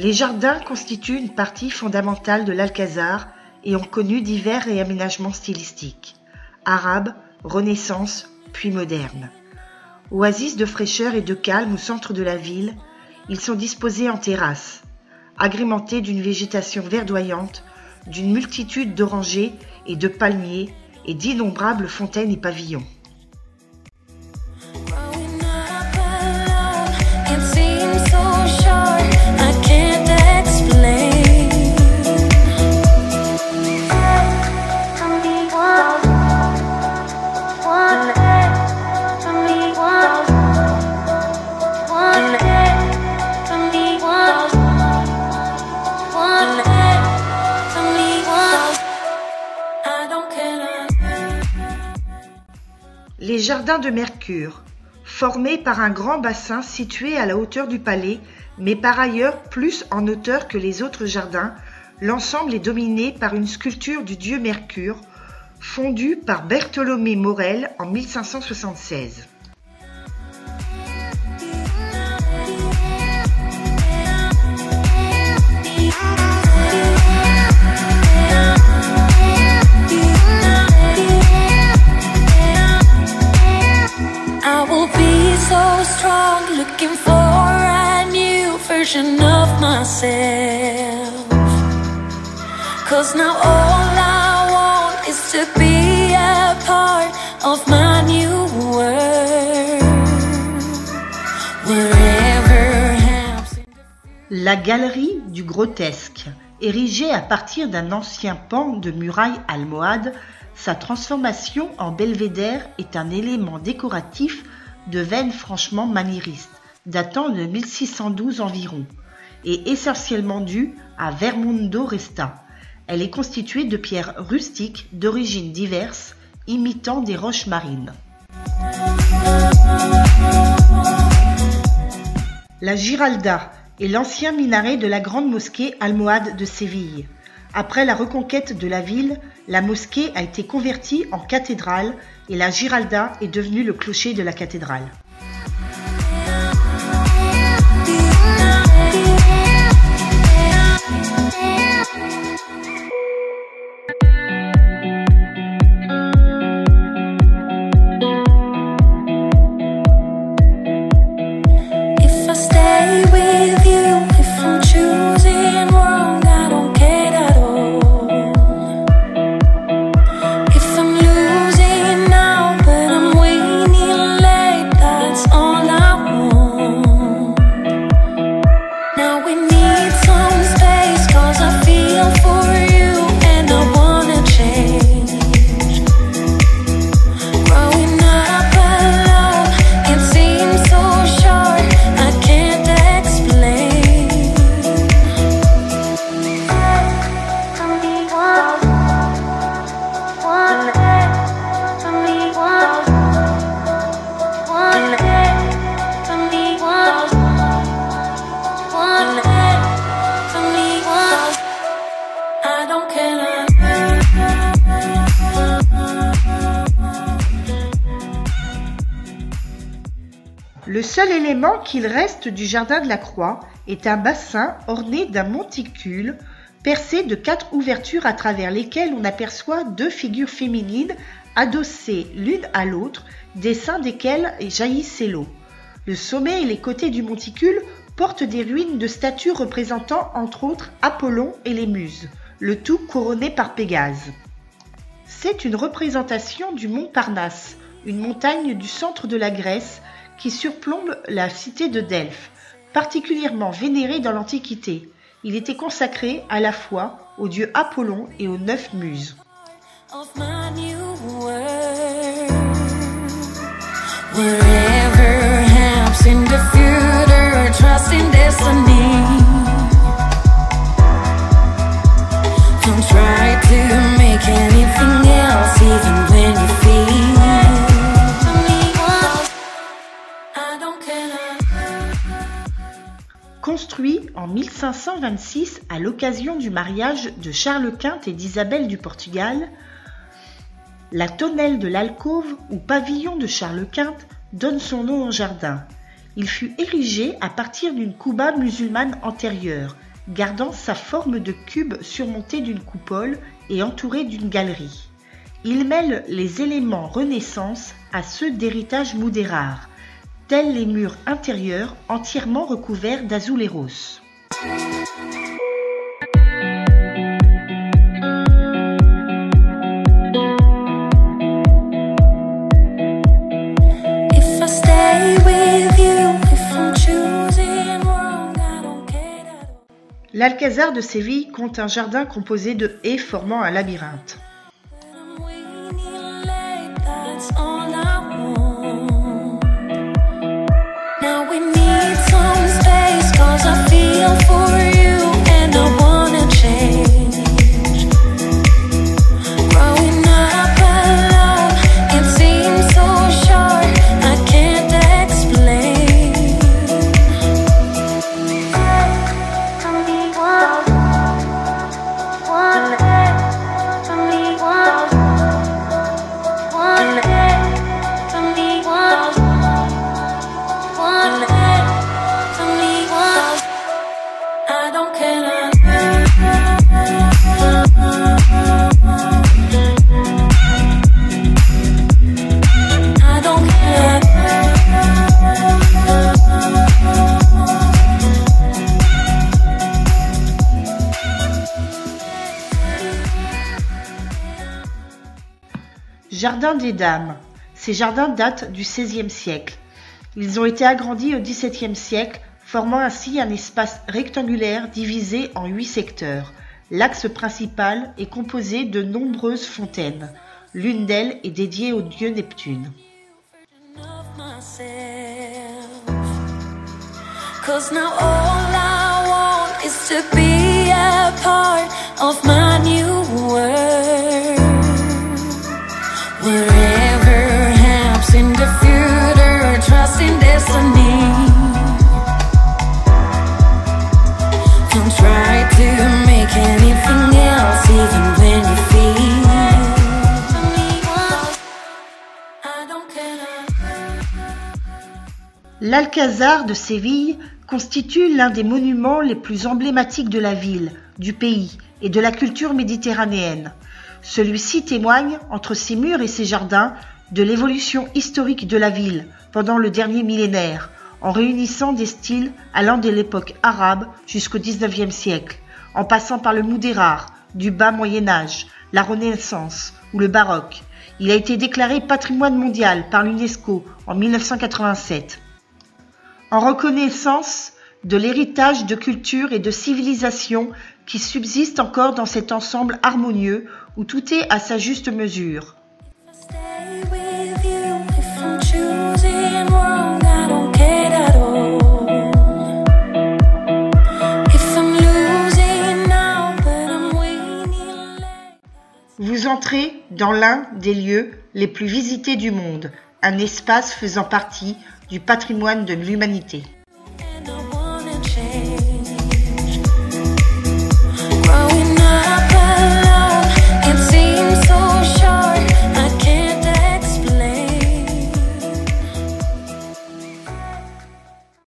Les jardins constituent une partie fondamentale de l'Alcazar et ont connu divers réaménagements stylistiques, arabes, Renaissance, puis modernes. Oasis de fraîcheur et de calme au centre de la ville, ils sont disposés en terrasses, agrémentés d'une végétation verdoyante, d'une multitude d'orangers et de palmiers et d'innombrables fontaines et pavillons. Les jardins de Mercure, formés par un grand bassin situé à la hauteur du palais, mais par ailleurs plus en hauteur que les autres jardins, l'ensemble est dominé par une sculpture du dieu Mercure, fondue par Bartholomé Morel en 1576. So strong, looking for a new version of myself. 'Cause now all I want is to be a part of my new world. Wherever happens. La galerie du grotesque, érigée à partir d'un ancien pan de muraille almohade, sa transformation en belvédère est un élément décoratif de veine franchement maniériste, datant de 1612 environ, et essentiellement due à Vermundo Resta. Elle est constituée de pierres rustiques d'origines diverses, imitant des roches marines. La Giralda est l'ancien minaret de la grande mosquée almohade de Séville. Après la reconquête de la ville, la mosquée a été convertie en cathédrale et la Giralda est devenue le clocher de la cathédrale. Le seul élément qu'il reste du jardin de la Croix est un bassin orné d'un monticule percé de 4 ouvertures à travers lesquelles on aperçoit 2 figures féminines adossées l'une à l'autre, des seins desquelles jaillissait l'eau. Le sommet et les côtés du monticule portent des ruines de statues représentant entre autres Apollon et les Muses, le tout couronné par Pégase. C'est une représentation du mont Parnasse, une montagne du centre de la Grèce qui surplombe la cité de Delphes, particulièrement vénérée dans l'Antiquité. Il était consacré à la fois au dieu Apollon et aux 9 muses. Construit en 1526 à l'occasion du mariage de Charles Quint et d'Isabelle du Portugal, la tonnelle de l'alcôve ou pavillon de Charles Quint donne son nom au jardin. Il fut érigé à partir d'une kouba musulmane antérieure, gardant sa forme de cube surmonté d'une coupole et entouré d'une galerie. Il mêle les éléments Renaissance à ceux d'héritage Mudéjar, tels les murs intérieurs entièrement recouverts d'azuleros. L'Alcazar de Séville compte un jardin composé de haies formant un labyrinthe. Jardin des Dames. Ces jardins datent du XVIe siècle. Ils ont été agrandis au XVIIe siècle, formant ainsi un espace rectangulaire divisé en 8 secteurs. L'axe principal est composé de nombreuses fontaines. L'une d'elles est dédiée au dieu Neptune. Whatever happens in the future, trust in destiny. Don't try to make anything else, even when you feel. I don't care. L'Alcazar de Séville constitue l'un des monuments les plus emblématiques de la ville, du pays et de la culture méditerranéenne. Celui-ci témoigne, entre ses murs et ses jardins, de l'évolution historique de la ville pendant le dernier millénaire, en réunissant des styles allant de l'époque arabe jusqu'au XIXe siècle, en passant par le Mudéjar, du bas Moyen-Âge, la Renaissance ou le baroque. Il a été déclaré patrimoine mondial par l'UNESCO en 1987. En reconnaissance de l'héritage de culture et de civilisation qui subsiste encore dans cet ensemble harmonieux où tout est à sa juste mesure. Vous entrez dans l'un des lieux les plus visités du monde, un espace faisant partie du patrimoine de l'humanité.